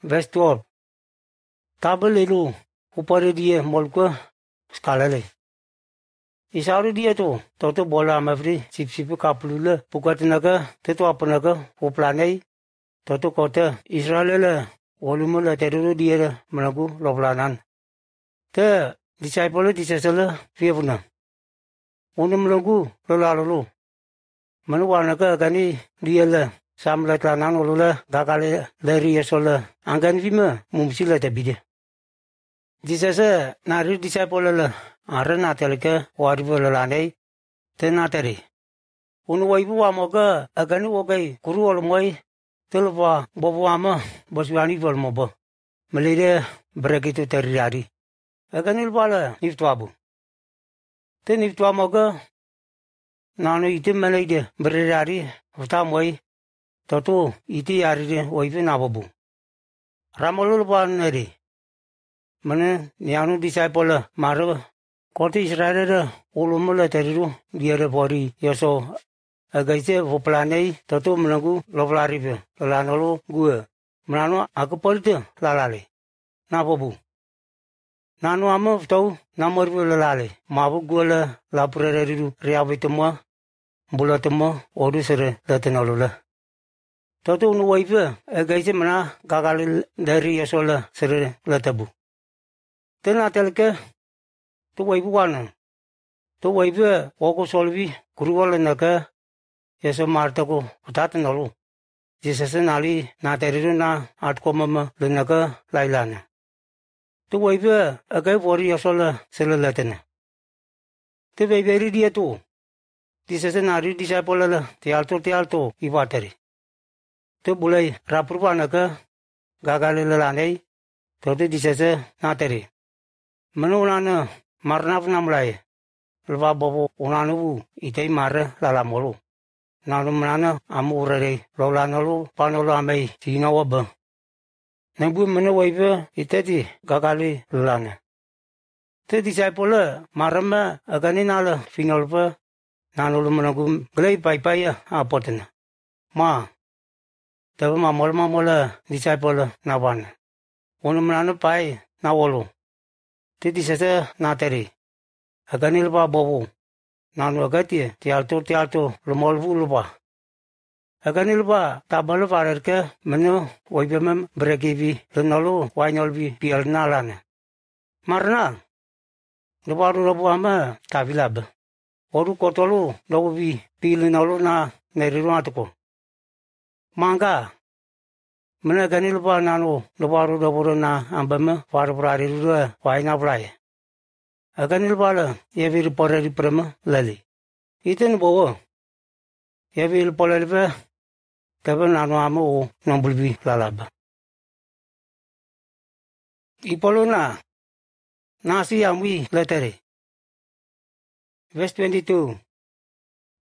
Vestuor. Tabelilu upare dia molko skalale. Isaru dia tu bola mafri sip kapulula pukatinaga tetu apanaga uplanai tu kota Israel volumula teruru dia melagu loplanan. Te disciple disesala fiapuna. Unum melagu lolalu. Manuanaga gani dia la samla tanan olula gakale dari yasola anggan vima mumsila tabide. Disesa nari disciple la arana telke waribola lanai tenatari. Unu waibu wamoga agani wogai kuru olmoi telwa bobo ama boswani volmobo. Melide beregitu terjadi. Agani lbala niftuabu. Te niftuamoga nanu iti melide berjadi utamoi totu iti aride waibu nabobu. Ramolul ban neri. Mana nianu disciple maru koti Israel ulumula teriru dia bori yoso agaise voplanei totu menanggu loplaribe lanolo gue menanu aku polite lalale nabobu nanu ama tau namorbe lalale mabu gue la preriru riabitemo bulatemo odu sere latenolula totu nu waibe agaise mana gagal dari yosola sere latabu tenatelke tu waibu wana tu waibu wako solvi kuruwala naka yeso martako utatanolu jisese nali na teriru na atko mama lenaka lailana tu waibu agai wori yosola selalatena tu waiberi dia tu jisese nari disciple la tialto iwateri tu bulai rapurwa naka gagale lalanei tu jisese nateri menulana marnaf namlai lwa bobo unanu itei mare lalamolu nanu menana amurere lolanolu panolu amei tinawoba nebu mena waibe iteti gagali lana te disciple marama agani nala finolpa nanu menagu glei pai apotena ma tabu mamola disciple nawan unu menana pai nawolu te disese nateri agani lba bobo nanu agati tialto lumolvu lba agani lba tabalo farerke menu oibemem bregivi lenolu wainolvi pialnalane marna lbaru lobu ama tavilab oru kotolu lobi pilinolu na neriru atko manga mena agani lba nanu lbaru lobu na ambame faru prariru waina praye agani lbala yevir poreri prema lali iten bowo yevir polelbe tebe nanu amu nombulbi lalaba ipolona nasi amwi letere verse 22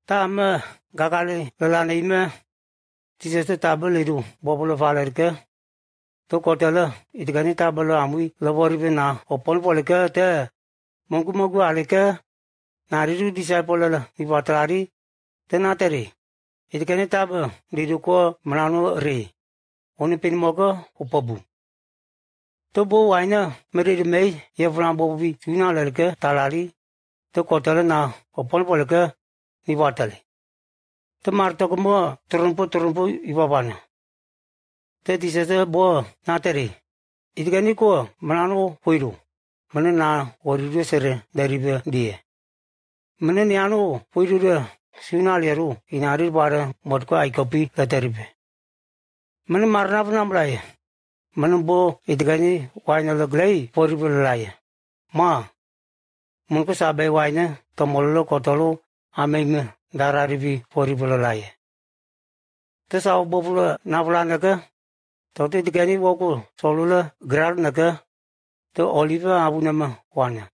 tama gagale lalane ime tisete tabel itu bobolo valerke to kotela itigani tabelo amwi laboribe na opol polke te Mogu alike nariru disciple la iwatrari tenateri itkene tab diduko menanu re oni pin mogo upabu to bo waina meri mei yevran bobi tuna lerke talali to kotala na opol polke iwatale to marto como trompo iwabana te disese bo nateri itkene ko menanu poiru mana na wariru sere daribe dia. Mana ni anu wariru sunaliaru inari bara modko aikopi lataribe. Mana marna pun amlai. Mana bo itgani waina laglai wariru lalai. Ma, munko sabai waina tomolo kotolo ameng dararibi wariru lalai. Tesau bobula navla naga. Tote itgani woko solula grar naga. To Oliver abu nama wana.